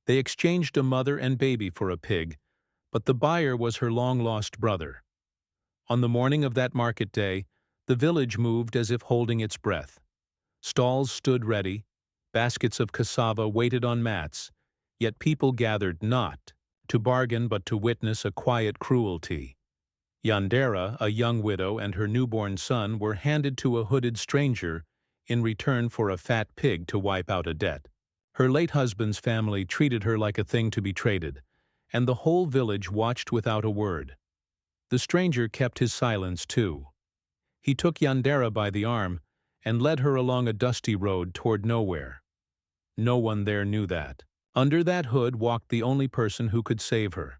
They exchanged a mother and baby for a pig, but the buyer was her long-lost brother. On the morning of that market day, the village moved as if holding its breath. Stalls stood ready, baskets of cassava waited on mats, yet people gathered not to bargain but to witness a quiet cruelty. Yandera, a young widow, and her newborn son were handed to a hooded stranger in return for a fat pig to wipe out a debt. Her late husband's family treated her like a thing to be traded, and the whole village watched without a word. The stranger kept his silence too. He took Yandera by the arm and led her along a dusty road toward nowhere. No one there knew that. Under that hood walked the only person who could save her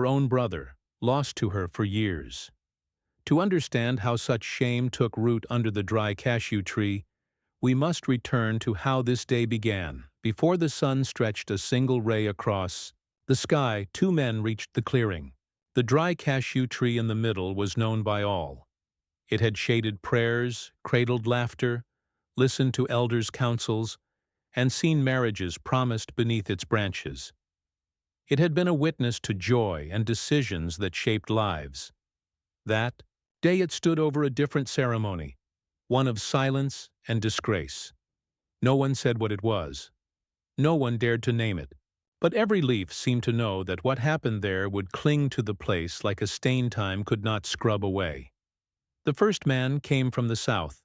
own brother, lost to her for years. To understand how such shame took root under the dry cashew tree, we must return to how this day began. Before the sun stretched a single ray across the sky, two men reached the clearing. The dry cashew tree in the middle was known by all. It had shaded prayers, cradled laughter, listened to elders' counsels, and seen marriages promised beneath its branches. It had been a witness to joy and decisions that shaped lives. That day it stood over a different ceremony, one of silence and disgrace. No one said what it was. No one dared to name it. But every leaf seemed to know that what happened there would cling to the place like a stain time could not scrub away. The first man came from the south,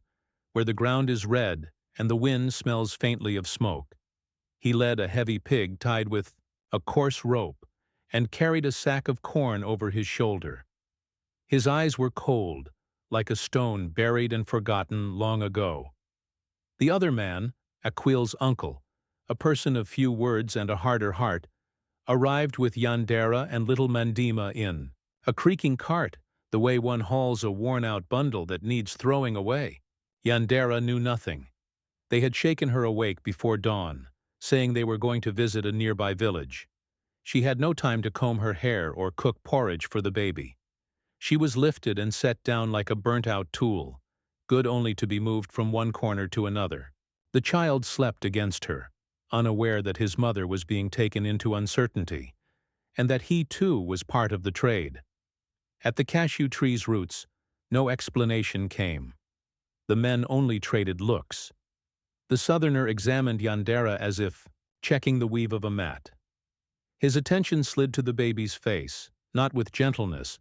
where the ground is red and the wind smells faintly of smoke. He led a heavy pig tied with a coarse rope and carried a sack of corn over his shoulder. His eyes were cold, like a stone buried and forgotten long ago. The other man, Aquil's uncle, a person of few words and a harder heart, arrived with Yandera and little Mandima in a creaking cart, the way one hauls a worn-out bundle that needs throwing away. Yandera knew nothing. They had shaken her awake before dawn, saying they were going to visit a nearby village. She had no time to comb her hair or cook porridge for the baby. She was lifted and set down like a burnt-out tool, good only to be moved from one corner to another. The child slept against her, unaware that his mother was being taken into uncertainty, and that he too was part of the trade. At the cashew tree's roots, no explanation came. The men only traded looks. The southerner examined Yandera as if checking the weave of a mat. His attention slid to the baby's face, not with gentleness,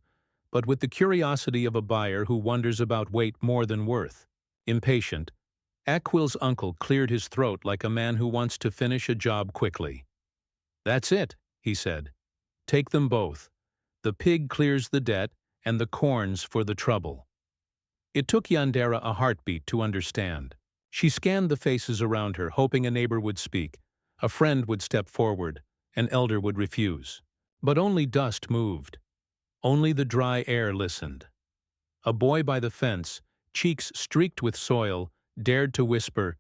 but with the curiosity of a buyer who wonders about weight more than worth. Impatient, Aquil's uncle cleared his throat like a man who wants to finish a job quickly. "That's it," he said. "Take them both. The pig clears the debt, and the corn's for the trouble." It took Yandera a heartbeat to understand. She scanned the faces around her, hoping a neighbor would speak, a friend would step forward, an elder would refuse. But only dust moved. Only the dry air listened. A boy by the fence, cheeks streaked with soil, dared to whisper,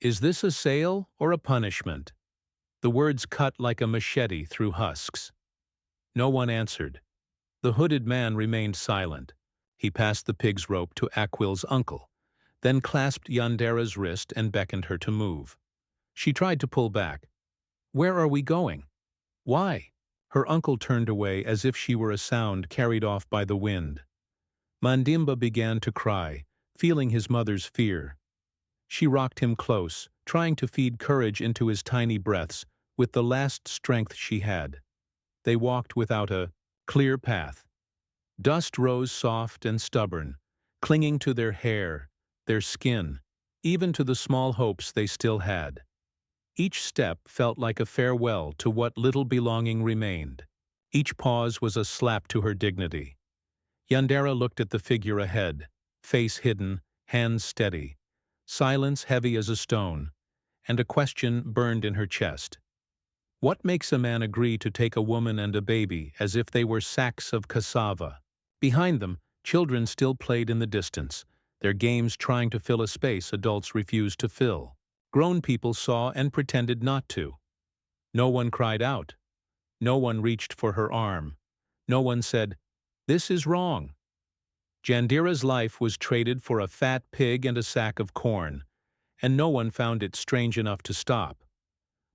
"Is this a sale or a punishment?" The words cut like a machete through husks. No one answered. The hooded man remained silent. He passed the pig's rope to Aquil's uncle, then clasped Yandera's wrist and beckoned her to move. She tried to pull back. "Where are we going? Why?" Her uncle turned away as if she were a sound carried off by the wind. Mandimba began to cry, feeling his mother's fear. She rocked him close, trying to feed courage into his tiny breaths with the last strength she had. They walked without a clear path. Dust rose soft and stubborn, clinging to their hair, their skin, even to the small hopes they still had. Each step felt like a farewell to what little belonging remained. Each pause was a slap to her dignity. Yandera looked at the figure ahead, face hidden, hands steady, silence heavy as a stone, and a question burned in her chest. What makes a man agree to take a woman and a baby as if they were sacks of cassava? Behind them, children still played in the distance, their games trying to fill a space adults refused to fill. Grown people saw and pretended not to. No one cried out. No one reached for her arm. No one said, "This is wrong." Yandera's life was traded for a fat pig and a sack of corn, and no one found it strange enough to stop.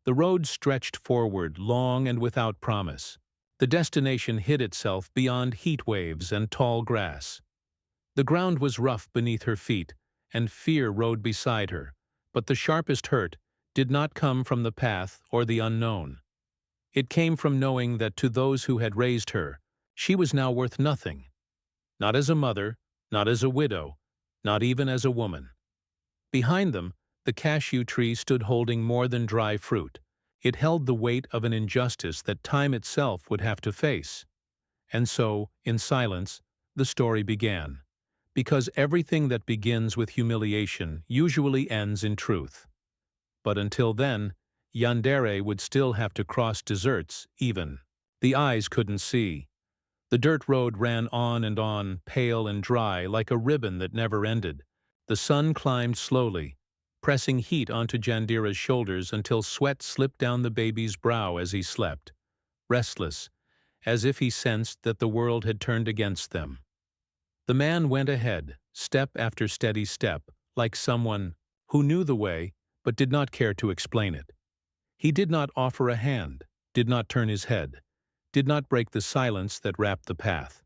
The road stretched forward, long and without promise. The destination hid itself beyond heat waves and tall grass. The ground was rough beneath her feet, and fear rode beside her, but the sharpest hurt did not come from the path or the unknown. It came from knowing that to those who had raised her, she was now worth nothing. Not as a mother, not as a widow, not even as a woman. Behind them, the cashew tree stood holding more than dry fruit. It held the weight of an injustice that time itself would have to face. And so, in silence, the story began. Because everything that begins with humiliation usually ends in truth. But until then, Yandere would still have to cross deserts, even. The eyes couldn't see. The dirt road ran on, pale and dry, like a ribbon that never ended. The sun climbed slowly, pressing heat onto Jandira's shoulders until sweat slipped down the baby's brow as he slept, restless, as if he sensed that the world had turned against them. The man went ahead, step after steady step, like someone who knew the way but did not care to explain it. He did not offer a hand, did not turn his head, did not break the silence that wrapped the path.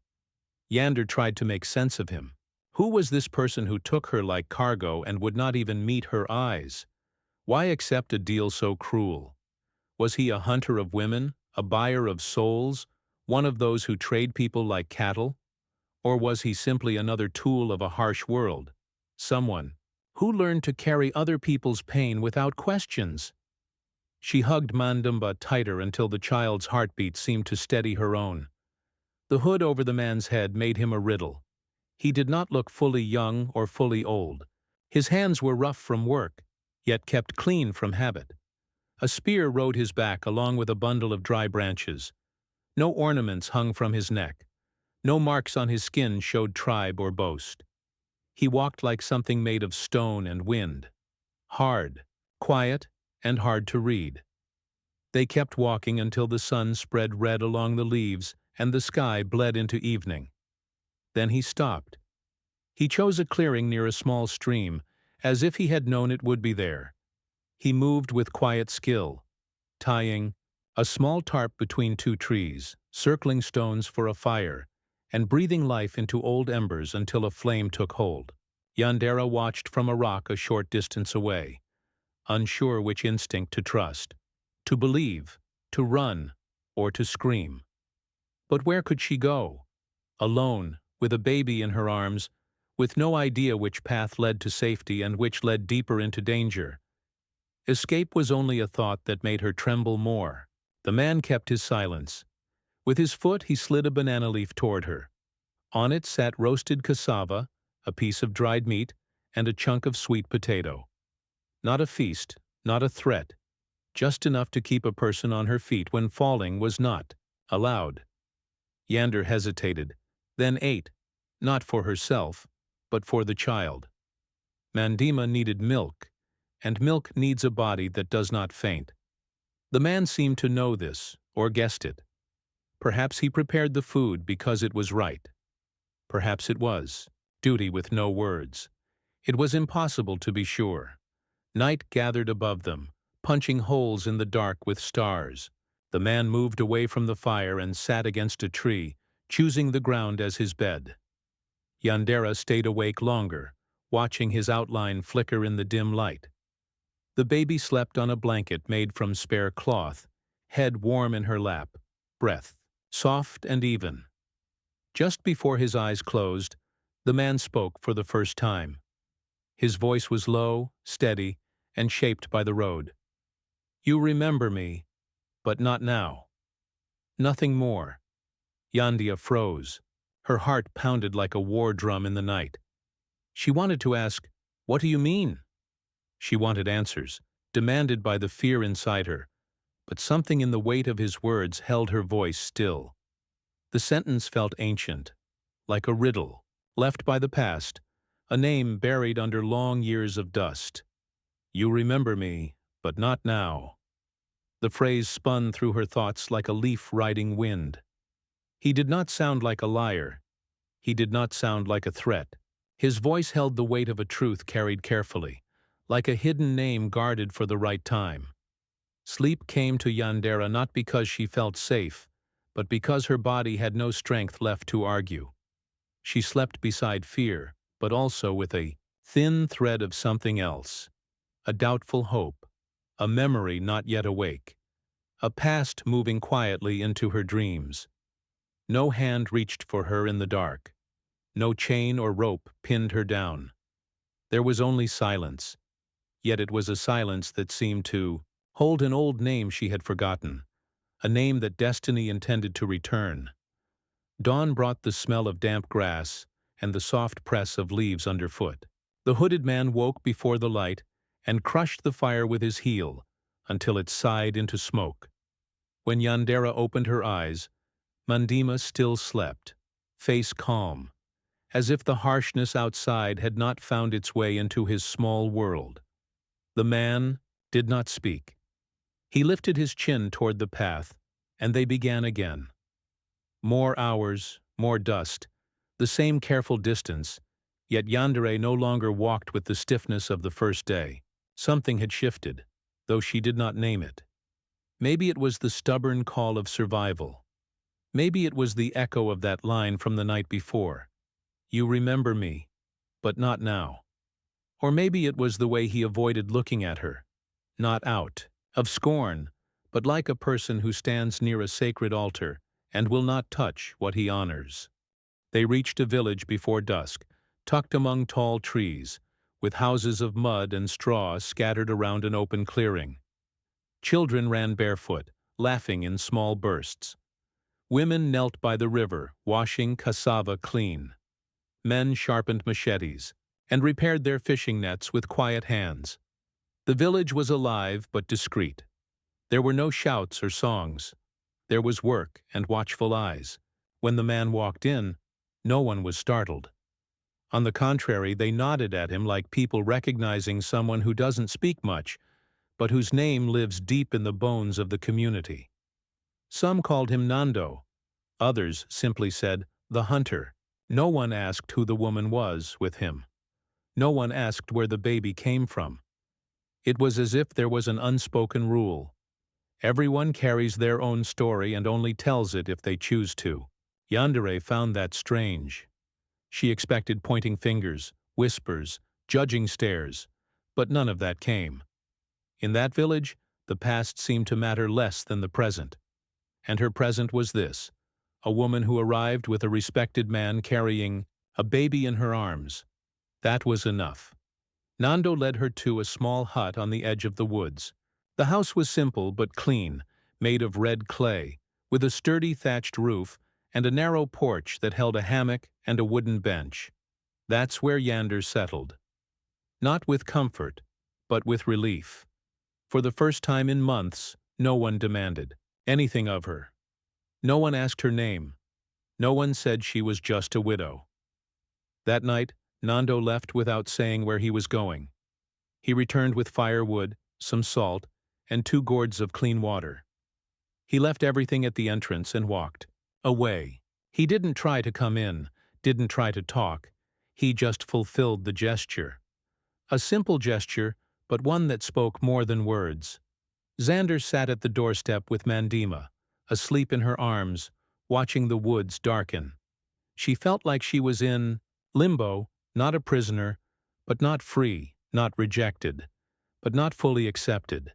Yander tried to make sense of him. Who was this person who took her like cargo and would not even meet her eyes? Why accept a deal so cruel? Was he a hunter of women, a buyer of souls, one of those who trade people like cattle? Or was he simply another tool of a harsh world? Someone who learned to carry other people's pain without questions? She hugged Mandumba tighter until the child's heartbeat seemed to steady her own. The hood over the man's head made him a riddle. He did not look fully young or fully old. His hands were rough from work, yet kept clean from habit. A spear rode his back along with a bundle of dry branches. No ornaments hung from his neck. No marks on his skin showed tribe or boast. He walked like something made of stone and wind. Hard, quiet, and hard to read. They kept walking until the sun spread red along the leaves and the sky bled into evening. Then he stopped. He chose a clearing near a small stream, as if he had known it would be there. He moved with quiet skill, tying a small tarp between two trees, circling stones for a fire, and breathing life into old embers until a flame took hold. Yandera watched from a rock a short distance away, unsure which instinct to trust, to believe, to run, or to scream. But where could she go? Alone, with a baby in her arms, with no idea which path led to safety and which led deeper into danger. Escape was only a thought that made her tremble more. The man kept his silence. With his foot he slid a banana leaf toward her. On it sat roasted cassava, a piece of dried meat, and a chunk of sweet potato. Not a feast, not a threat, just enough to keep a person on her feet when falling was not allowed. Yander hesitated, then ate, not for herself, but for the child. Mandima needed milk, and milk needs a body that does not faint. The man seemed to know this, or guessed it. Perhaps he prepared the food because it was right. Perhaps it was duty with no words. It was impossible to be sure. Night gathered above them, punching holes in the dark with stars. The man moved away from the fire and sat against a tree, choosing the ground as his bed. Yandera stayed awake longer, watching his outline flicker in the dim light. The baby slept on a blanket made from spare cloth, head warm in her lap, breath soft and even. Just before his eyes closed, the man spoke for the first time. His voice was low, steady, and shaped by the road. "You remember me, but not now." Nothing more. Yandia froze. Her heart pounded like a war drum in the night. She wanted to ask, "What do you mean?" She wanted answers, demanded by the fear inside her, but something in the weight of his words held her voice still. The sentence felt ancient, like a riddle, left by the past, a name buried under long years of dust. "You remember me, but not now." The phrase spun through her thoughts like a leaf riding wind. He did not sound like a liar. He did not sound like a threat. His voice held the weight of a truth carried carefully, like a hidden name guarded for the right time. Sleep came to Yandera not because she felt safe, but because her body had no strength left to argue. She slept beside fear, but also with a thin thread of something else, a doubtful hope, a memory not yet awake, a past moving quietly into her dreams. No hand reached for her in the dark. No chain or rope pinned her down. There was only silence, yet it was a silence that seemed to hold an old name she had forgotten, a name that destiny intended to return. Dawn brought the smell of damp grass and the soft press of leaves underfoot. The hooded man woke before the light and crushed the fire with his heel until it sighed into smoke. When Yandera opened her eyes, Mandima still slept, face calm, as if the harshness outside had not found its way into his small world. The man did not speak. He lifted his chin toward the path, and they began again. More hours, more dust, the same careful distance, yet Yandere no longer walked with the stiffness of the first day. Something had shifted, though she did not name it. Maybe it was the stubborn call of survival. Maybe it was the echo of that line from the night before. You remember me, but not now. Or maybe it was the way he avoided looking at her, not out of scorn, but like a person who stands near a sacred altar and will not touch what he honors. They reached a village before dusk, tucked among tall trees, with houses of mud and straw scattered around an open clearing. Children ran barefoot, laughing in small bursts. Women knelt by the river, washing cassava clean. Men sharpened machetes and repaired their fishing nets with quiet hands. The village was alive but discreet. There were no shouts or songs. There was work and watchful eyes. When the man walked in, no one was startled. On the contrary, they nodded at him like people recognizing someone who doesn't speak much, but whose name lives deep in the bones of the community. Some called him Nando. Others simply said, "the hunter." No one asked who the woman was with him. No one asked where the baby came from. It was as if there was an unspoken rule. Everyone carries their own story and only tells it if they choose to. Yandere found that strange. She expected pointing fingers, whispers, judging stares, but none of that came. In that village, the past seemed to matter less than the present. And her present was this: a woman who arrived with a respected man carrying a baby in her arms. That was enough. Nando led her to a small hut on the edge of the woods. The house was simple but clean, made of red clay, with a sturdy thatched roof and a narrow porch that held a hammock and a wooden bench. That's where Yander settled. Not with comfort, but with relief. For the first time in months, no one demanded anything of her. No one asked her name. No one said she was just a widow. That night, Nando left without saying where he was going. He returned with firewood, some salt, and 2 gourds of clean water. He left everything at the entrance and walked away. He didn't try to come in, didn't try to talk. He just fulfilled the gesture. A simple gesture, but one that spoke more than words. Xander sat at the doorstep with Mandima, asleep in her arms, watching the woods darken. She felt like she was in limbo, not a prisoner, but not free, not rejected, but not fully accepted.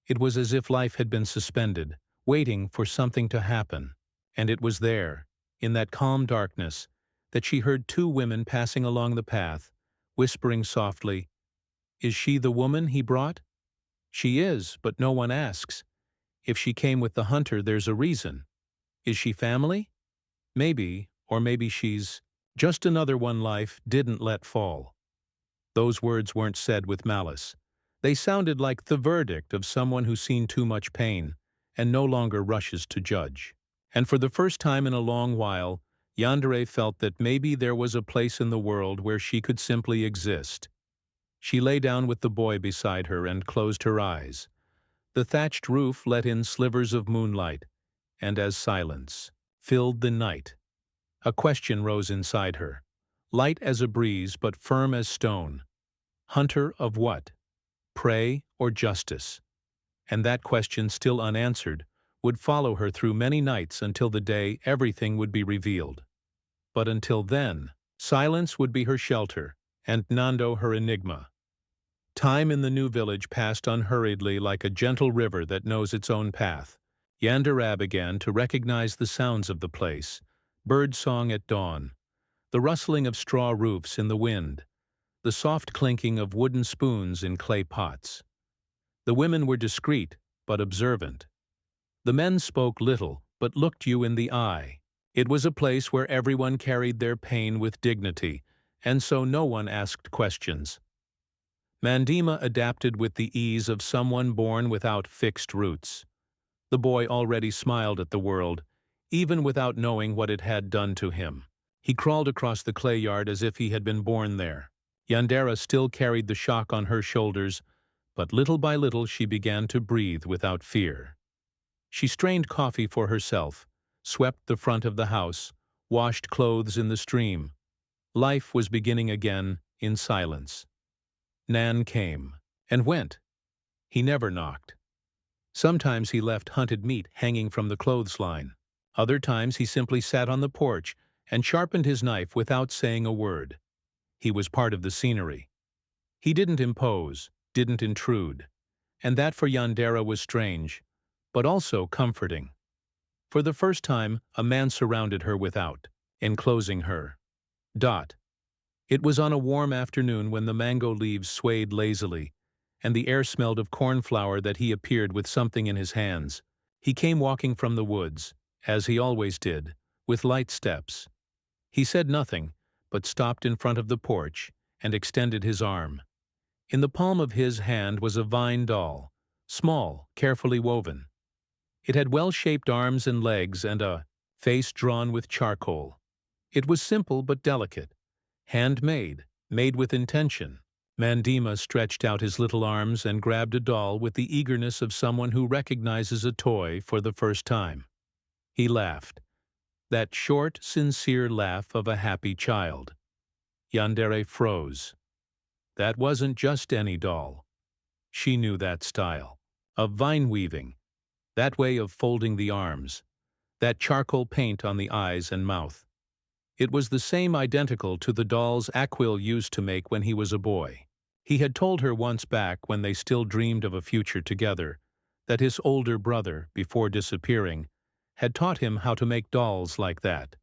It was as if life had been suspended, waiting for something to happen. And it was there, in that calm darkness, that she heard 2 women passing along the path, whispering softly, "Is she the woman he brought?" "She is, but no one asks. If she came with the hunter, there's a reason. Is she family? Maybe, or maybe she's just another one life didn't let fall." Those words weren't said with malice. They sounded like the verdict of someone who's seen too much pain and no longer rushes to judge. And for the first time in a long while, Yandere felt that maybe there was a place in the world where she could simply exist. She lay down with the boy beside her and closed her eyes. The thatched roof let in slivers of moonlight, and as silence filled the night, a question rose inside her, light as a breeze but firm as stone. Hunter of what? Prey or justice? And that question, still unanswered, would follow her through many nights until the day everything would be revealed. But until then, silence would be her shelter, and Nando her enigma. Time in the new village passed unhurriedly like a gentle river that knows its own path. Yandere began to recognize the sounds of the place: bird song at dawn, the rustling of straw roofs in the wind, the soft clinking of wooden spoons in clay pots. The women were discreet, but observant. The men spoke little, but looked you in the eye. It was a place where everyone carried their pain with dignity, and so no one asked questions. Mandima adapted with the ease of someone born without fixed roots. The boy already smiled at the world, even without knowing what it had done to him. He crawled across the clay yard as if he had been born there. Yandere still carried the shock on her shoulders, but little by little she began to breathe without fear. She strained coffee for herself, swept the front of the house, washed clothes in the stream. Life was beginning again in silence. Nan came and went. He never knocked. Sometimes he left hunted meat hanging from the clothesline. Other times he simply sat on the porch and sharpened his knife without saying a word. He was part of the scenery. He didn't impose, didn't intrude. And that for Yandere was strange, but also comforting. For the first time, a man surrounded her without, enclosing her. It was on a warm afternoon when the mango leaves swayed lazily, and the air smelled of cornflower that he appeared with something in his hands. He came walking from the woods, as he always did, with light steps. He said nothing, but stopped in front of the porch and extended his arm. In the palm of his hand was a vine doll, small, carefully woven. It had well-shaped arms and legs and a face drawn with charcoal. It was simple but delicate, handmade, made with intention. Mandima stretched out his little arms and grabbed a doll with the eagerness of someone who recognizes a toy for the first time. He laughed, that short, sincere laugh of a happy child. Yandere froze. That wasn't just any doll. She knew that style, of vine weaving, that way of folding the arms, that charcoal paint on the eyes and mouth. It was the same identical to the dolls Aquil used to make when he was a boy. He had told her once back, when they still dreamed of a future together, that his older brother, before disappearing, had taught him how to make dolls like that.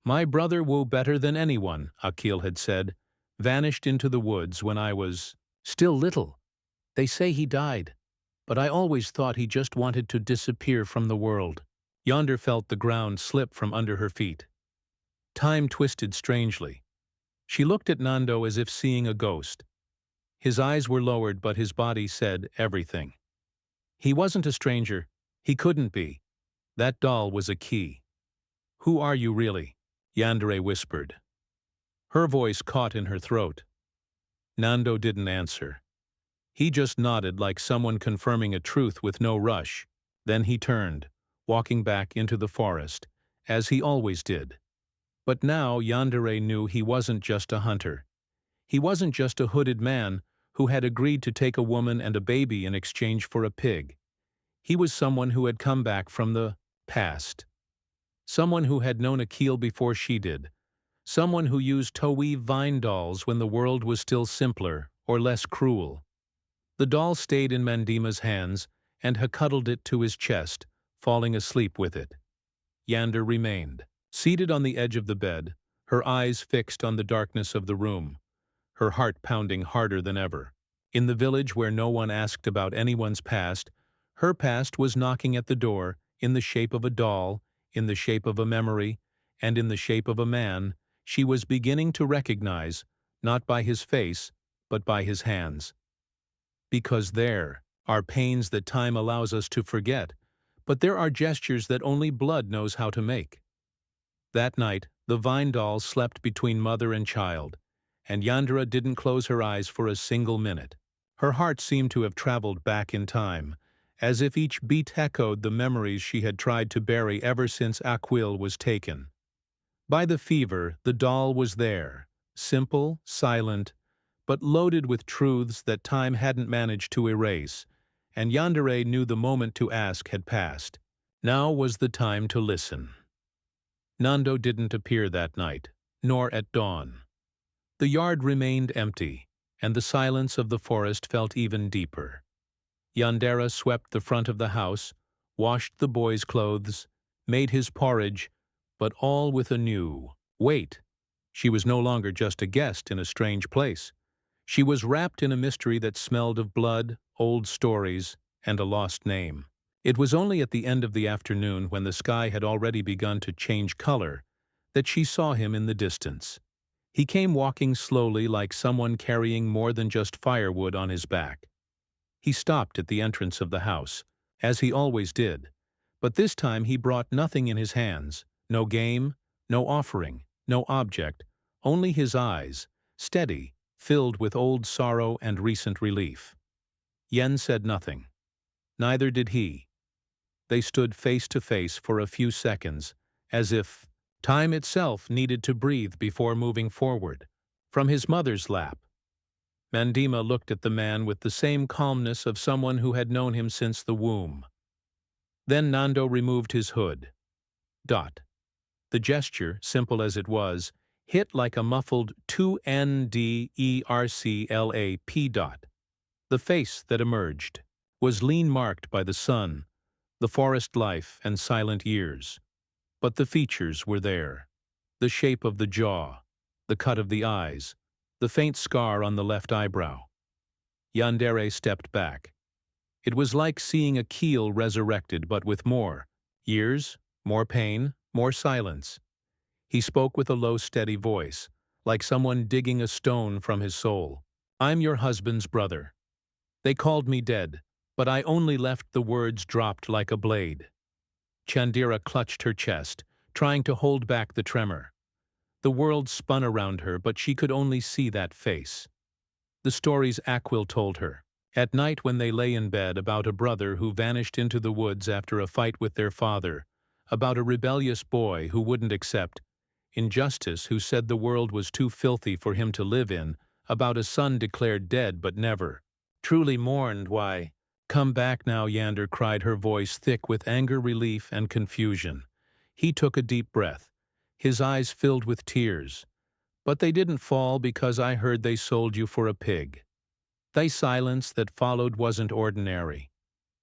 "My brother wove better than anyone," Aquil had said, "vanished into the woods when I was still little. They say he died, but I always thought he just wanted to disappear from the world." Yonder felt the ground slip from under her feet. Time twisted strangely. She looked at Nando as if seeing a ghost. His eyes were lowered, but his body said everything. He wasn't a stranger. He couldn't be. That doll was a key. "Who are you really?" Yandere whispered. Her voice caught in her throat. Nando didn't answer. He just nodded like someone confirming a truth with no rush. Then he turned, walking back into the forest, as he always did. But now Yandere knew he wasn't just a hunter. He wasn't just a hooded man who had agreed to take a woman and a baby in exchange for a pig. He was someone who had come back from the past. Someone who had known Aquil before she did. Someone who used to-weave vine dolls when the world was still simpler or less cruel. The doll stayed in Mandima's hands, and he cuddled it to his chest, falling asleep with it. Yandere remained, seated on the edge of the bed, her eyes fixed on the darkness of the room, her heart pounding harder than ever. In the village where no one asked about anyone's past, her past was knocking at the door, in the shape of a doll, in the shape of a memory, and in the shape of a man she was beginning to recognize, not by his face, but by his hands. Because there are pains that time allows us to forget, but there are gestures that only blood knows how to make. That night, the vine doll slept between mother and child, and Yandere didn't close her eyes for a single minute. Her heart seemed to have traveled back in time, as if each beat echoed the memories she had tried to bury ever since Aquil was taken. By the fever, the doll was there, simple, silent, but loaded with truths that time hadn't managed to erase, and Yandere knew the moment to ask had passed. Now was the time to listen. Nando didn't appear that night, nor at dawn. The yard remained empty, and the silence of the forest felt even deeper. Yandere swept the front of the house, washed the boy's clothes, made his porridge, but all with a new wait. She was no longer just a guest in a strange place. She was wrapped in a mystery that smelled of blood, old stories, and a lost name. It was only at the end of the afternoon, when the sky had already begun to change color, that she saw him in the distance. He came walking slowly, like someone carrying more than just firewood on his back. He stopped at the entrance of the house, as he always did, but this time he brought nothing in his hands, no game, no offering, no object, only his eyes, steady, filled with old sorrow and recent relief. Yen said nothing. Neither did he. They stood face to face for a few seconds, as if time itself needed to breathe before moving forward. From his mother's lap, Mandima looked at the man with the same calmness of someone who had known him since the womb. Then Nando removed his hood. Dot. The gesture, simple as it was, hit like a muffled 2-N-D-E-R-C-L-A-P dot. The face that emerged was lean-marked by the sun, the forest life and silent years. But the features were there. The shape of the jaw, the cut of the eyes, the faint scar on the left eyebrow. Yandere stepped back. It was like seeing a keel resurrected, but with more years, more pain, more silence. He spoke with a low, steady voice, like someone digging a stone from his soul. "I'm your husband's brother. They called me dead, but I only left the words dropped like a blade." Chandira clutched her chest, trying to hold back the tremor. The world spun around her, but she could only see that face. The stories Aquil told her, at night when they lay in bed, about a brother who vanished into the woods after a fight with their father, about a rebellious boy who wouldn't accept injustice, who said the world was too filthy for him to live in, about a son declared dead but never truly mourned. "Why, come back now," Yander cried, her voice thick with anger, relief, and confusion. He took a deep breath, his eyes filled with tears. "But they didn't fall because I heard they sold you for a pig." Thy silence that followed wasn't ordinary.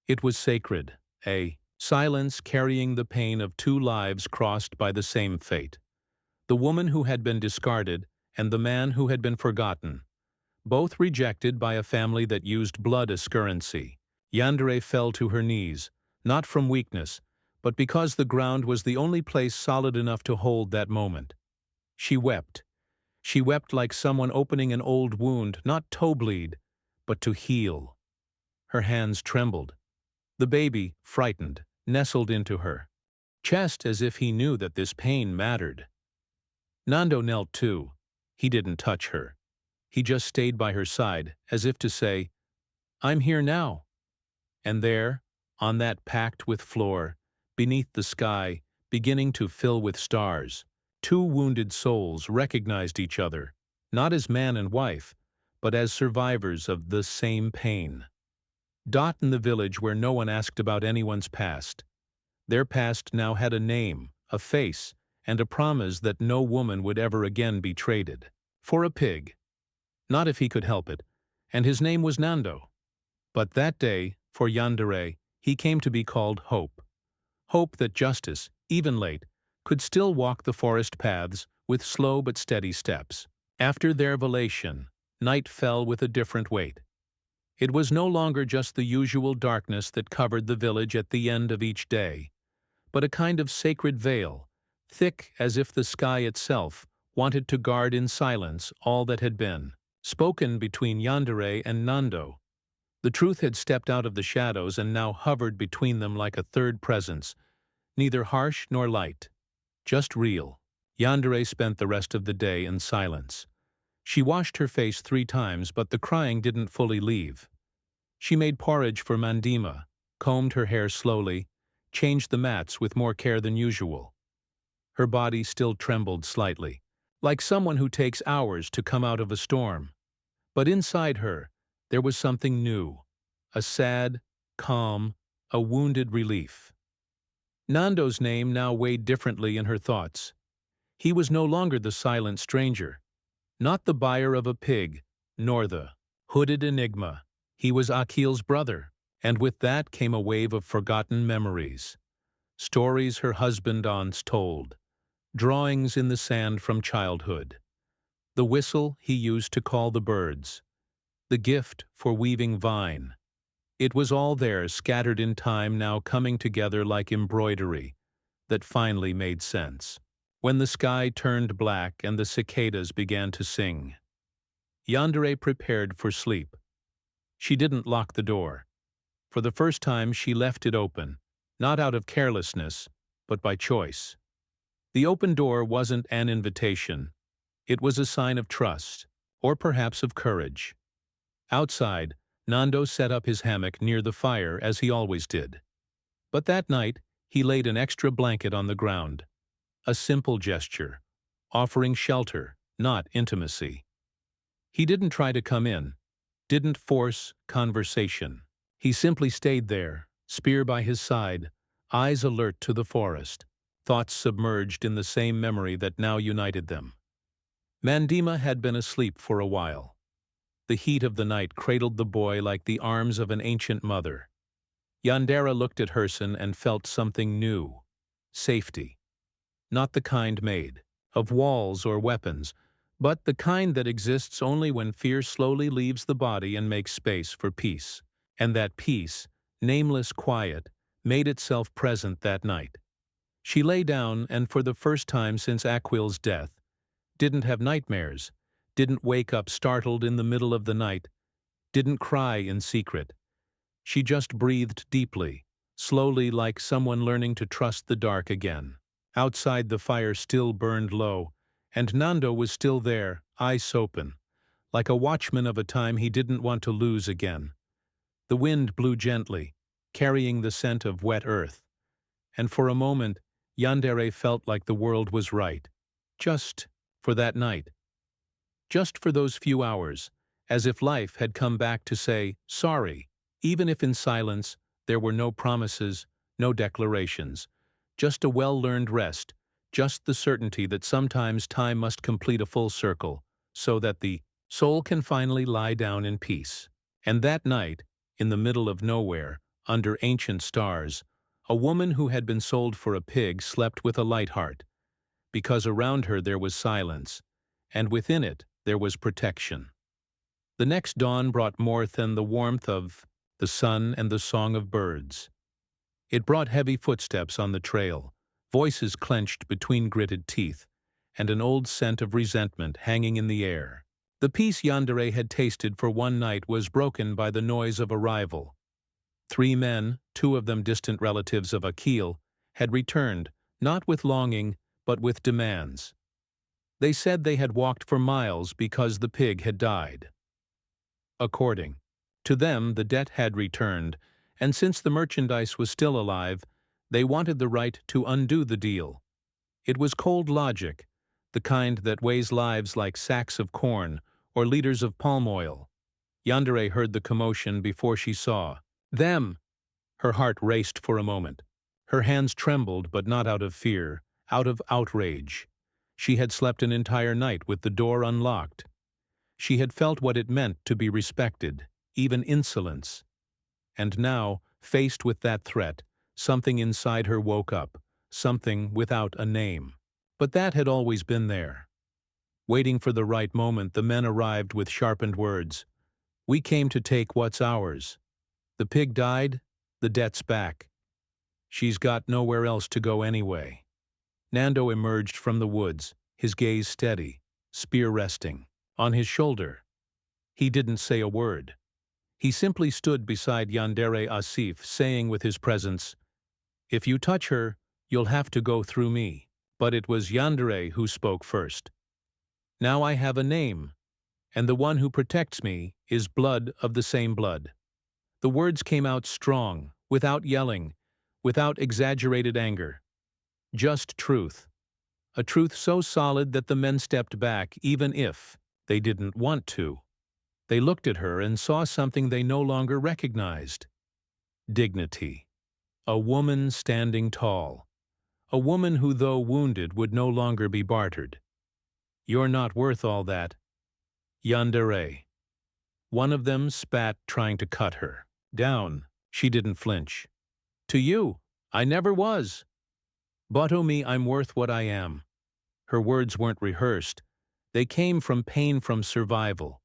It was sacred, a silence carrying the pain of two lives crossed by the same fate. The woman who had been discarded and the man who had been forgotten, both rejected by a family that used blood as currency. Yandere fell to her knees, not from weakness, but because the ground was the only place solid enough to hold that moment. She wept. She wept like someone opening an old wound, not to bleed, but to heal. Her hands trembled. The baby, frightened, nestled into her chest as if he knew that this pain mattered. Nando knelt too. He didn't touch her. He just stayed by her side, as if to say, "I'm here now." And there, on that packed with floor, beneath the sky, beginning to fill with stars, two wounded souls recognized each other, not as man and wife, but as survivors of the same pain. Dot in the village where no one asked about anyone's past. Their past now had a name, a face, and a promise that no woman would ever again be traded for a pig. Not if he could help it, and his name was Nando. But that day, for Yandere, he came to be called Hope. Hope that justice, even late, could still walk the forest paths with slow but steady steps. After their velation, night fell with a different weight. It was no longer just the usual darkness that covered the village at the end of each day, but a kind of sacred veil, thick as if the sky itself wanted to guard in silence all that had been spoken between Yandere and Nando. The truth had stepped out of the shadows and now hovered between them like a third presence, neither harsh nor light, just real. Yandere spent the rest of the day in silence. She washed her face 3 times, but the crying didn't fully leave. She made porridge for Mandima, combed her hair slowly, changed the mats with more care than usual. Her body still trembled slightly, like someone who takes hours to come out of a storm. But inside her, there was something new, a sad, calm, a wounded relief. Nando's name now weighed differently in her thoughts. He was no longer the silent stranger, not the buyer of a pig, nor the hooded enigma. He was Akil's brother, and with that came a wave of forgotten memories. Stories her husband aunts told, drawings in the sand from childhood, the whistle he used to call the birds, the gift for weaving vine. It was all there, scattered in time, now coming together like embroidery that finally made sense. When the sky turned black and the cicadas began to sing, Yandere prepared for sleep. She didn't lock the door. For the first time she left it open, not out of carelessness, but by choice. The open door wasn't an invitation. It was a sign of trust, or perhaps of courage. Outside, Nando set up his hammock near the fire as he always did. But that night, he laid an extra blanket on the ground. A simple gesture, offering shelter, not intimacy. He didn't try to come in, didn't force conversation. He simply stayed there, spear by his side, eyes alert to the forest, thoughts submerged in the same memory that now united them. Mandima had been asleep for a while. The heat of the night cradled the boy like the arms of an ancient mother. Yandere looked at Herson and felt something new. Safety. Not the kind made of walls or weapons, but the kind that exists only when fear slowly leaves the body and makes space for peace. And that peace, nameless quiet, made itself present that night. She lay down and for the first time since Aquil's death, didn't have nightmares, didn't wake up startled in the middle of the night, didn't cry in secret. She just breathed deeply, slowly, like someone learning to trust the dark again. Outside the fire still burned low, and Nando was still there, eyes open, like a watchman of a time he didn't want to lose again. The wind blew gently, carrying the scent of wet earth, and for a moment Yandere felt like the world was right, just for that night. Just for those few hours, as if life had come back to say, sorry, even if in silence there were no promises, no declarations, just a well-learned rest, just the certainty that sometimes time must complete a full circle, so that the soul can finally lie down in peace. And that night, in the middle of nowhere, under ancient stars, a woman who had been sold for a pig slept with a light heart, because around her there was silence, and within it there was protection. The next dawn brought more than the warmth of the sun and the song of birds. It brought heavy footsteps on the trail, voices clenched between gritted teeth, and an old scent of resentment hanging in the air. The peace Yandere had tasted for one night was broken by the noise of arrival. 3 men, 2 of them distant relatives of Akil, had returned, not with longing, but with demands. They said they had walked for miles because the pig had died. According to them, the debt had returned, and since the merchandise was still alive, they wanted the right to undo the deal. It was cold logic, the kind that weighs lives like sacks of corn or liters of palm oil. Yandere heard the commotion before she saw them. Her heart raced for a moment. Her hands trembled, but not out of fear, out of outrage. She had slept an entire night with the door unlocked. She had felt what it meant to be respected, even insolence. And now, faced with that threat, something inside her woke up, something without a name. But that had always been there. Waiting for the right moment, the men arrived with sharpened words. We came to take what's ours. The pig died, the debt's back. She's got nowhere else to go anyway. Nando emerged from the woods, his gaze steady, spear resting on his shoulder. He didn't say a word. He simply stood beside Yandere Asif, saying with his presence, if you touch her, you'll have to go through me. But it was Yandere who spoke first. Now I have a name, and the one who protects me is blood of the same blood. The words came out strong, without yelling, without exaggerated anger. Just truth. A truth so solid that the men stepped back, even if they didn't want to. They looked at her and saw something they no longer recognized. dignity. A woman standing tall. A woman who, though wounded, would no longer be bartered. You're not worth all that. Yandere. One of them spat, trying to cut her down. She didn't flinch. To you, I never was. But oh me, I'm worth what I am. Her words weren't rehearsed. They came from pain, from survival.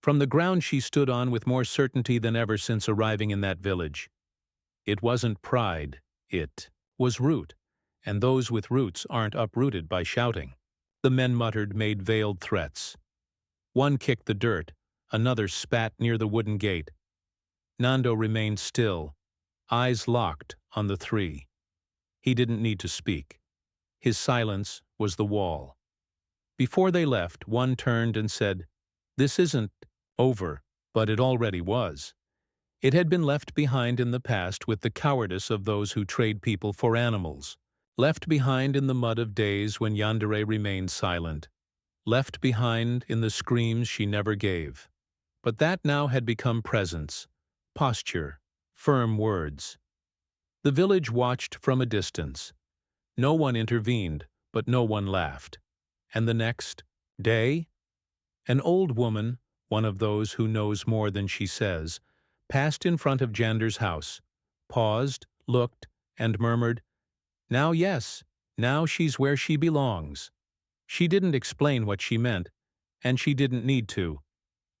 From the ground she stood on with more certainty than ever since arriving in that village. It wasn't pride, it was root, and those with roots aren't uprooted by shouting. The men muttered, made veiled threats. One kicked the dirt, another spat near the wooden gate. Nando remained still, eyes locked on the three. He didn't need to speak. His silence was the wall. Before they left, one turned and said, "This isn't over," but it already was. It had been left behind in the past with the cowardice of those who trade people for animals. Left behind in the mud of days when Yandere remained silent. Left behind in the screams she never gave. But that now had become presence, posture, firm words. The village watched from a distance. No one intervened, but no one laughed. And the next day, an old woman, one of those who knows more than she says, passed in front of Jander's house, paused, looked, and murmured, "Now yes, now she's where she belongs." She didn't explain what she meant, and she didn't need to.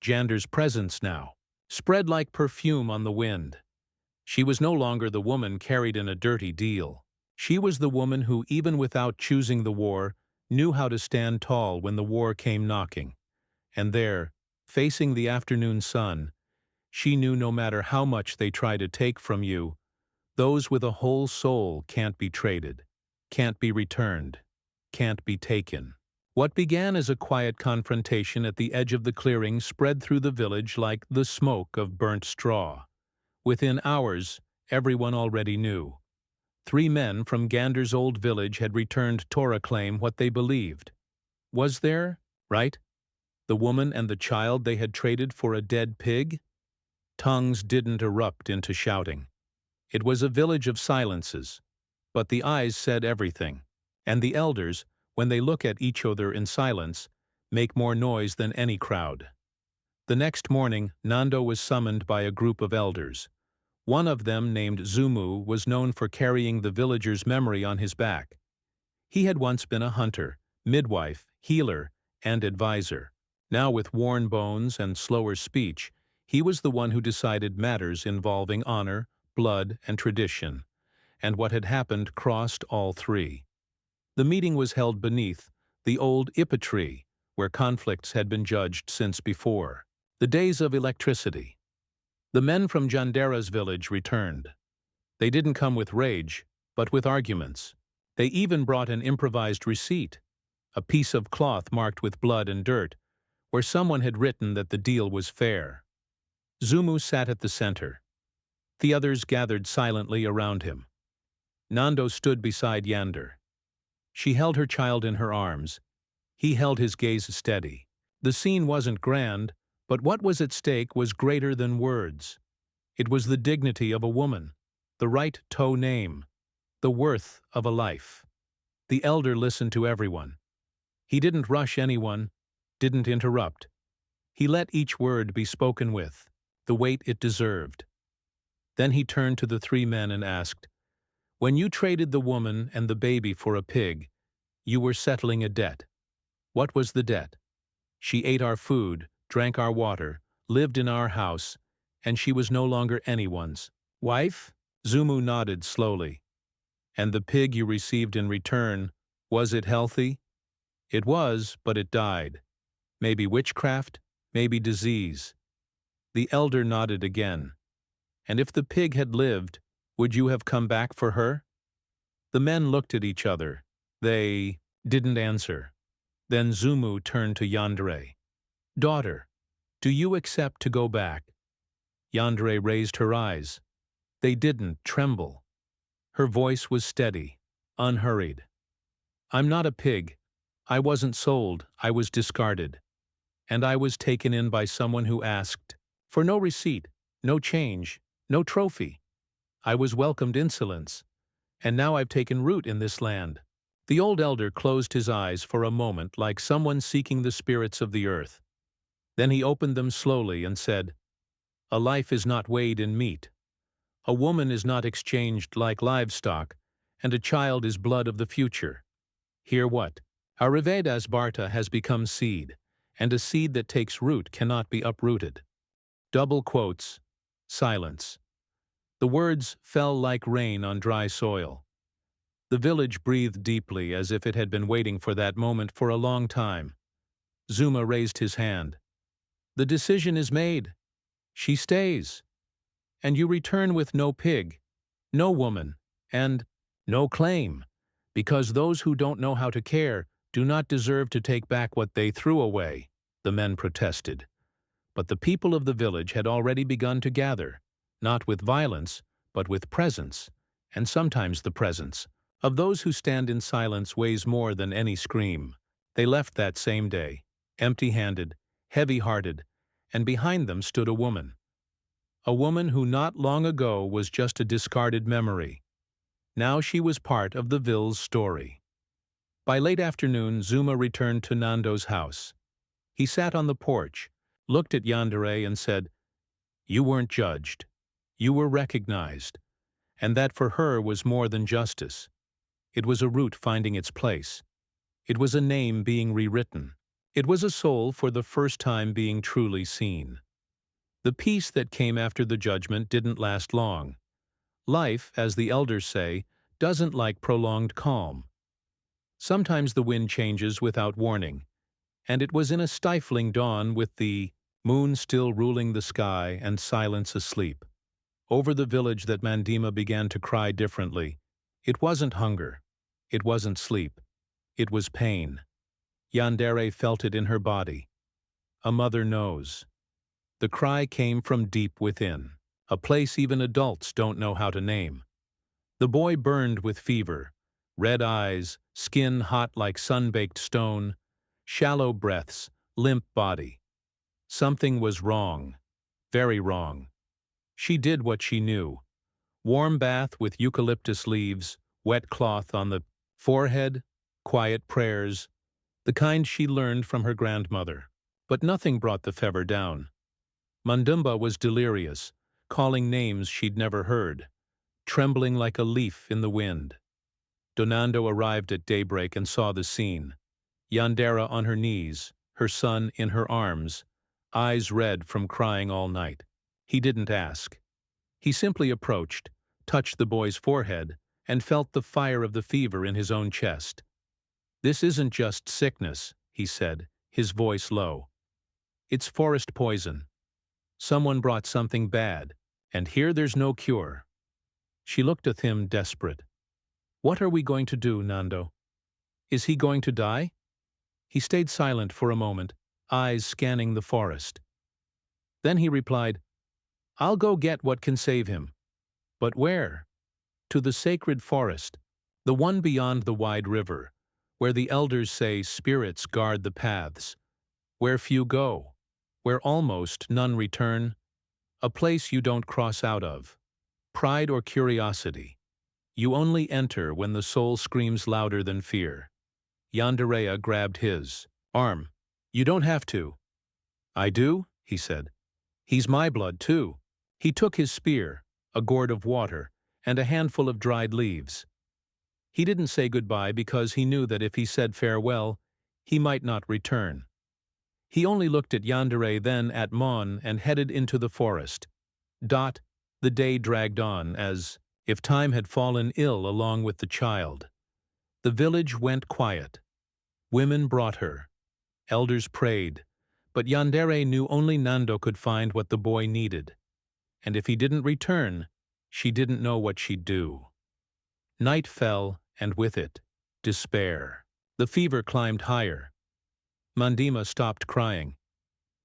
Jander's presence now spread like perfume on the wind. She was no longer the woman carried in a dirty deal. She was the woman who, even without choosing the war, knew how to stand tall when the war came knocking. And there, facing the afternoon sun, she knew no matter how much they try to take from you, those with a whole soul can't be traded, can't be returned, can't be taken. What began as a quiet confrontation at the edge of the clearing spread through the village like the smoke of burnt straw. Within hours, everyone already knew. 3 men from Gander's old village had returned to claim what they believed. Was there, right? The woman and the child they had traded for a dead pig? Tongues didn't erupt into shouting. It was a village of silences, but the eyes said everything, and the elders, when they look at each other in silence, make more noise than any crowd. The next morning, Nando was summoned by a group of elders. One of them, named Zumu, was known for carrying the villagers' memory on his back. He had once been a hunter, midwife, healer, and advisor. Now, with worn bones and slower speech, he was the one who decided matters involving honor, blood, and tradition, and what had happened crossed all 3. The meeting was held beneath the old Ipa tree, where conflicts had been judged since before. The days of electricity. The men from Jandera's village returned. They didn't come with rage, but with arguments. They even brought an improvised receipt, a piece of cloth marked with blood and dirt, where someone had written that the deal was fair. Zumu sat at the center. The others gathered silently around him. Nando stood beside Yander. She held her child in her arms. He held his gaze steady. The scene wasn't grand, but what was at stake was greater than words. It was the dignity of a woman, the right to name, the worth of a life. The elder listened to everyone. He didn't rush anyone, didn't interrupt. He let each word be spoken with the weight it deserved. Then he turned to the 3 men and asked, "When you traded the woman and the baby for a pig, you were settling a debt. What was the debt? She ate our food, drank our water, lived in our house, and she was no longer anyone's wife?" Zumu nodded slowly. "And the pig you received in return, was it healthy?" "It was, but it died. Maybe witchcraft, maybe disease." The elder nodded again. "And if the pig had lived, would you have come back for her?" The men looked at each other. They didn't answer. Then Zumu turned to Yandere. "Daughter, do you accept to go back?" Yandere raised her eyes. They didn't tremble. Her voice was steady, unhurried. "I'm not a pig. I wasn't sold, I was discarded. And I was taken in by someone who asked for no receipt, no change, no trophy. I was welcomed insolence, and now I've taken root in this land." The old elder closed his eyes for a moment like someone seeking the spirits of the earth. Then he opened them slowly and said, "A life is not weighed in meat. A woman is not exchanged like livestock, and a child is blood of the future. Hear what? Ayurveda's Bharta has become seed, and a seed that takes root cannot be uprooted." Double quotes. Silence. The words fell like rain on dry soil. The village breathed deeply as if it had been waiting for that moment for a long time. Zuma raised his hand. "The decision is made. She stays. And you return with no pig, no woman, and no claim, because those who don't know how to care do not deserve to take back what they threw away," the men protested. But the people of the village had already begun to gather, not with violence, but with presence, and sometimes the presence of those who stand in silence weighs more than any scream. They left that same day, empty-handed, heavy-hearted, and behind them stood a woman. A woman who not long ago was just a discarded memory. Now she was part of the Ville's story. By late afternoon, Zuma returned to Nando's house. He sat on the porch, looked at Yandere and said, "You weren't judged. You were recognized." And that for her was more than justice. It was a root finding its place. It was a name being rewritten. It was a soul for the first time being truly seen. The peace that came after the judgment didn't last long. Life, as the elders say, doesn't like prolonged calm. Sometimes the wind changes without warning, and it was in a stifling dawn with the moon still ruling the sky and silence asleep over the village that Mandima began to cry differently. It wasn't hunger. It wasn't sleep. It was pain. Yandere felt it in her body. A mother knows. The cry came from deep within, a place even adults don't know how to name. The boy burned with fever, red eyes, skin hot like sun-baked stone, shallow breaths, limp body. Something was wrong, very wrong. She did what she knew. Warm bath with eucalyptus leaves, wet cloth on the forehead, quiet prayers, the kind she learned from her grandmother. But nothing brought the fever down. Mandumba was delirious, calling names she'd never heard, trembling like a leaf in the wind. Donando arrived at daybreak and saw the scene. Yandera on her knees, her son in her arms, eyes red from crying all night. He didn't ask. He simply approached, touched the boy's forehead, and felt the fire of the fever in his own chest. "This isn't just sickness," he said, his voice low. "It's forest poison. Someone brought something bad, and here there's no cure." She looked at him desperate. "What are we going to do, Nando? Is he going to die?" He stayed silent for a moment, eyes scanning the forest. Then he replied, "I'll go get what can save him." "But where?" "To the sacred forest, the one beyond the wide river, where the elders say spirits guard the paths, where few go, where almost none return, a place you don't cross out of. Pride or curiosity. You only enter when the soul screams louder than fear." Yanderea grabbed his arm. "You don't have to." "I do," he said. "He's my blood, too." He took his spear, a gourd of water, and a handful of dried leaves. He didn't say goodbye because he knew that if he said farewell, he might not return. He only looked at Yandere, then at Mon, and headed into the forest. The day dragged on as if time had fallen ill along with the child. The village went quiet. Women brought her. Elders prayed. But Yandere knew only Nando could find what the boy needed. And if he didn't return, she didn't know what she'd do. Night fell, and with it, despair. The fever climbed higher. Mandima stopped crying.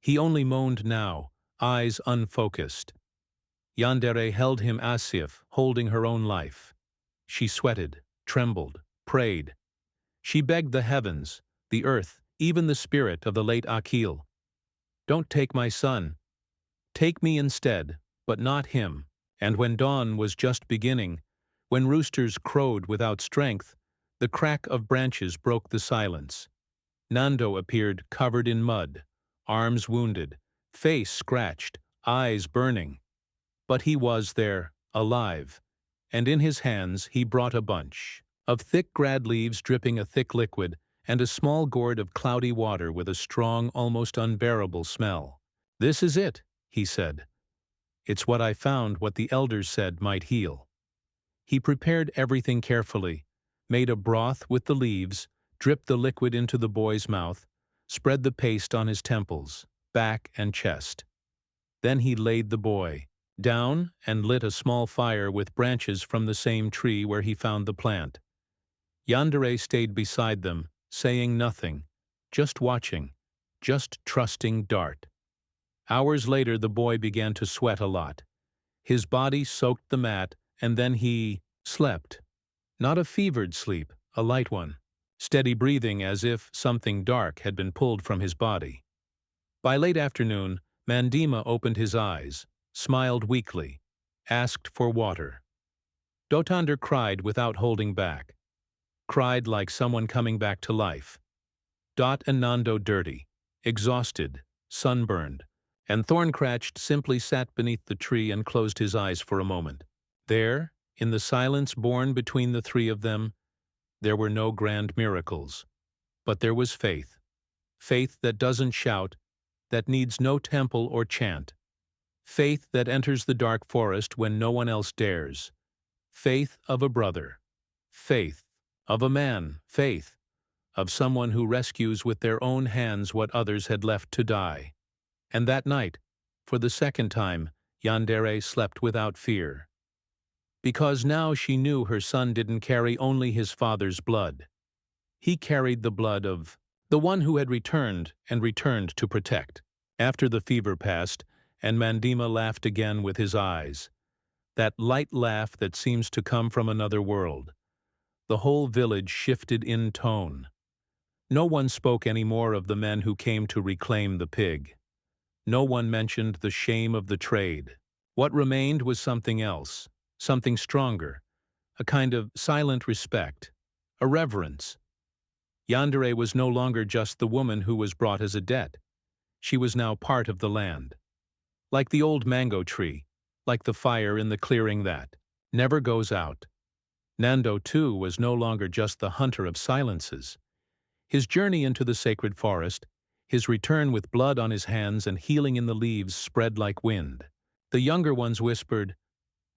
He only moaned now, eyes unfocused. Yandere held him as if holding her own life. She sweated, trembled, prayed. She begged the heavens, the earth, even the spirit of the late Akil. "Don't take my son. Take me instead, but not him." And when dawn was just beginning, when roosters crowed without strength, the crack of branches broke the silence. Nando appeared covered in mud, arms wounded, face scratched, eyes burning. But he was there, alive, and in his hands he brought a bunch of thick grad leaves dripping a thick liquid and a small gourd of cloudy water with a strong, almost unbearable smell. "This is it," he said. "It's what I found, what the elders said might heal." He prepared everything carefully, made a broth with the leaves, dripped the liquid into the boy's mouth, spread the paste on his temples, back and chest. Then he laid the boy down and lit a small fire with branches from the same tree where he found the plant. Yandere stayed beside them, saying nothing, just watching, just trusting Dart. Hours later the boy began to sweat a lot. His body soaked the mat, and then he slept. Not a fevered sleep, a light one. Steady breathing as if something dark had been pulled from his body. By late afternoon, Mandima opened his eyes, smiled weakly, asked for water. Dotander cried without holding back. Cried like someone coming back to life. Dot and Nando dirty, exhausted, sunburned, and Thorncratched simply sat beneath the tree and closed his eyes for a moment. There, in the silence born between the three of them, there were no grand miracles. But there was faith. Faith that doesn't shout, that needs no temple or chant. Faith that enters the dark forest when no one else dares. Faith of a brother. Faith of a man. Faith of someone who rescues with their own hands what others had left to die. And that night, for the second time, Yandere slept without fear. Because now she knew her son didn't carry only his father's blood. He carried the blood of the one who had returned and returned to protect. After the fever passed, and Mandima laughed again with his eyes, that light laugh that seems to come from another world, the whole village shifted in tone. No one spoke any more of the men who came to reclaim the pig. No one mentioned the shame of the trade. What remained was something else, something stronger, a kind of silent respect, a reverence. Yandere was no longer just the woman who was brought as a debt. She was now part of the land. Like the old mango tree, like the fire in the clearing that never goes out. Nando, too, was no longer just the hunter of silences. His journey into the sacred forest, his return with blood on his hands and healing in the leaves spread like wind. The younger ones whispered,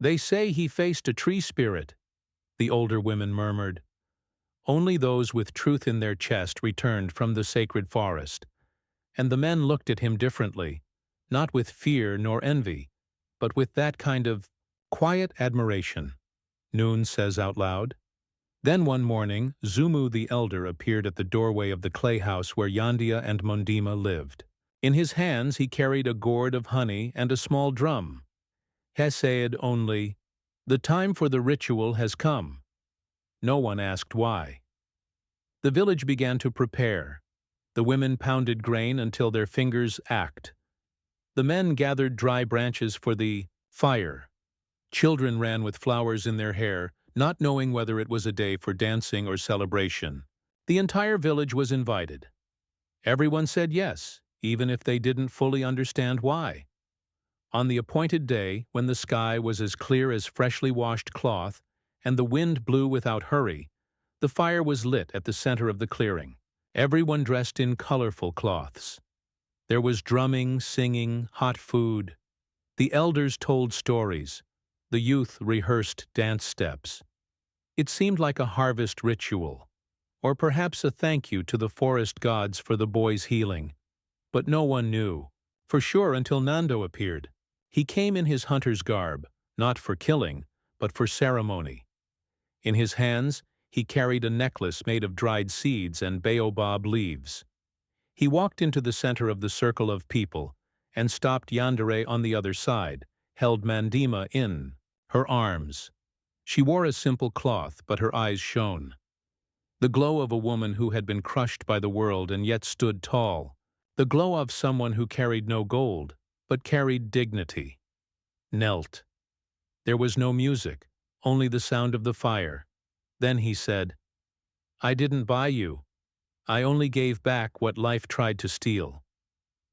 "They say he faced a tree spirit." The older women murmured. Only those with truth in their chest returned from the sacred forest. And the men looked at him differently, not with fear nor envy, but with that kind of quiet admiration. Noon says out loud. Then one morning, Zumu the elder appeared at the doorway of the clay house where Yandia and Mondima lived. In his hands he carried a gourd of honey and a small drum. He said only, "The time for the ritual has come." No one asked why. The village began to prepare. The women pounded grain until their fingers ached. The men gathered dry branches for the fire. Children ran with flowers in their hair, not knowing whether it was a day for dancing or celebration. The entire village was invited. Everyone said yes, even if they didn't fully understand why. On the appointed day, when the sky was as clear as freshly washed cloth and the wind blew without hurry, the fire was lit at the center of the clearing. Everyone dressed in colorful cloths. There was drumming, singing, hot food. The elders told stories. The youth rehearsed dance steps. It seemed like a harvest ritual, or perhaps a thank you to the forest gods for the boy's healing. But no one knew, for sure, until Nando appeared. He came in his hunter's garb, not for killing, but for ceremony. In his hands, he carried a necklace made of dried seeds and baobab leaves. He walked into the center of the circle of people and stopped Yandere on the other side, held Mandima in her arms. She wore a simple cloth, but her eyes shone. The glow of a woman who had been crushed by the world and yet stood tall. The glow of someone who carried no gold, but carried dignity. Knelt. There was no music, only the sound of the fire. Then he said, "I didn't buy you. I only gave back what life tried to steal."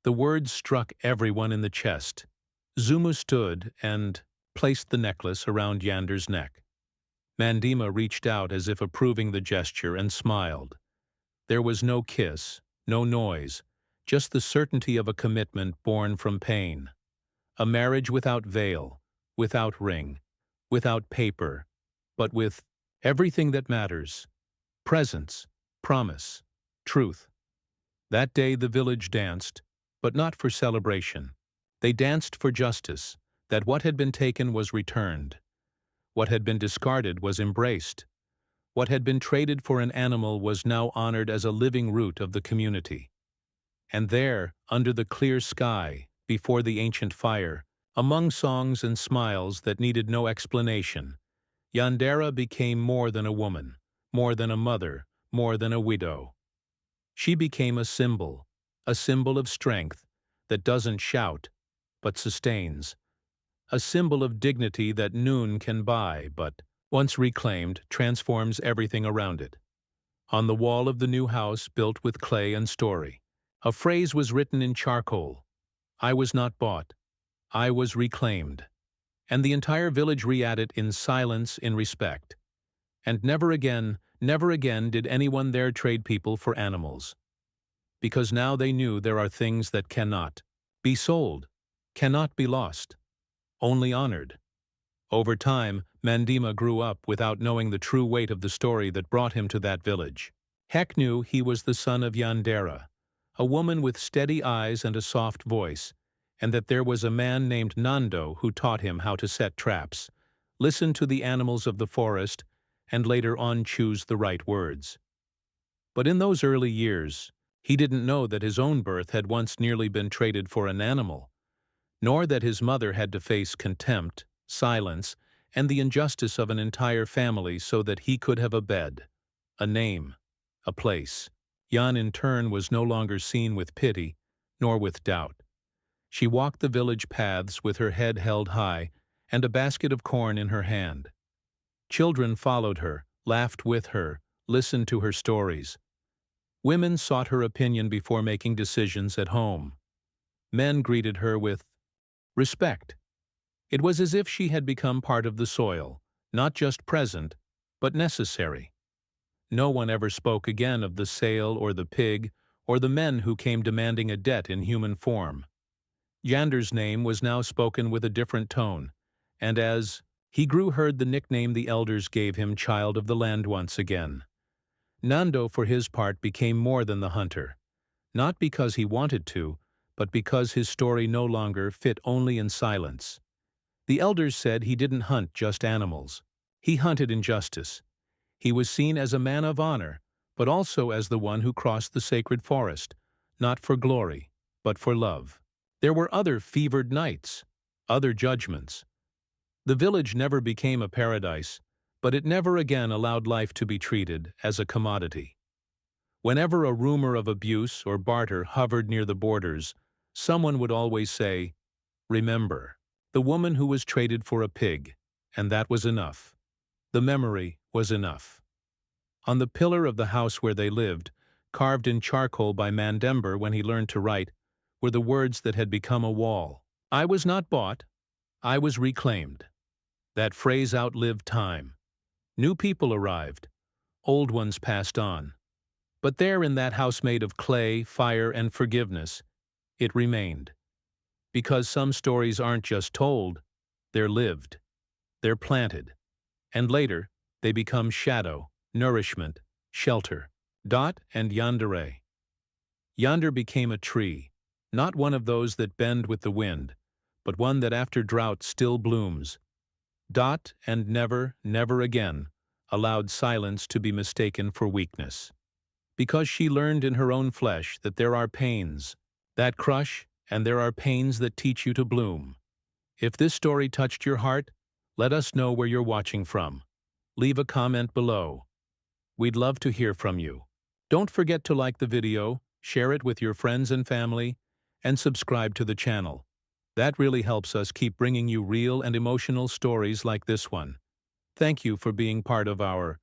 The words struck everyone in the chest. Zumu stood and placed the necklace around Yander's neck. Mandima reached out as if approving the gesture and smiled. There was no kiss, no noise, just the certainty of a commitment born from pain. A marriage without veil, without ring, without paper, but with everything that matters: presence, promise, truth. That day the village danced, but not for celebration. They danced for justice, that what had been taken was returned. What had been discarded was embraced. What had been traded for an animal was now honored as a living root of the community. And there, under the clear sky, before the ancient fire, among songs and smiles that needed no explanation, Yandera became more than a woman, more than a mother, more than a widow. She became a symbol of strength that doesn't shout, but sustains. A symbol of dignity that noon can buy, but, once reclaimed, transforms everything around it. On the wall of the new house built with clay and story, a phrase was written in charcoal: "I was not bought, I was reclaimed." And the entire village re-added it in silence, in respect. And never again did anyone there trade people for animals. Because now they knew there are things that cannot be sold, cannot be lost, only honored. Over time, Mandima grew up without knowing the true weight of the story that brought him to that village. Hek knew he was the son of Yandera, a woman with steady eyes and a soft voice, and that there was a man named Nando who taught him how to set traps, listen to the animals of the forest, and later on choose the right words. But in those early years, he didn't know that his own birth had once nearly been traded for an animal, nor that his mother had to face contempt, silence, and the injustice of an entire family so that he could have a bed, a name, a place. Yan in turn was no longer seen with pity, nor with doubt. She walked the village paths with her head held high and a basket of corn in her hand. Children followed her, laughed with her, listened to her stories. Women sought her opinion before making decisions at home. Men greeted her with respect. It was as if she had become part of the soil, not just present, but necessary. No one ever spoke again of the sail or the pig or the men who came demanding a debt in human form. Yander's name was now spoken with a different tone, and as he grew heard the nickname the elders gave him, Child of the Land, once again. Nando, for his part, became more than the hunter, not because he wanted to, but because his story no longer fit only in silence. The elders said he didn't hunt just animals. He hunted injustice. He was seen as a man of honor, but also as the one who crossed the sacred forest, not for glory, but for love. There were other fevered nights, other judgments. The village never became a paradise, but it never again allowed life to be treated as a commodity. Whenever a rumor of abuse or barter hovered near the borders, someone would always say, "Remember, the woman who was traded for a pig," and that was enough. The memory was enough. On the pillar of the house where they lived, carved in charcoal by Mandember when he learned to write, were the words that had become a wall. "I was not bought, I was reclaimed." That phrase outlived time. New people arrived, old ones passed on. But there in that house made of clay, fire, and forgiveness, it remained. Because some stories aren't just told, they're lived, they're planted, and later they become shadow, nourishment, shelter. Dot and Yandere. Yonder became a tree, not one of those that bend with the wind, but one that after drought still blooms. Dot and never again allowed silence to be mistaken for weakness. Because she learned in her own flesh that there are pains that crush, and there are pains that teach you to bloom. If this story touched your heart, let us know where you're watching from. Leave a comment below. We'd love to hear from you. Don't forget to like the video, share it with your friends and family, and subscribe to the channel. That really helps us keep bringing you real and emotional stories like this one. Thank you for being part of our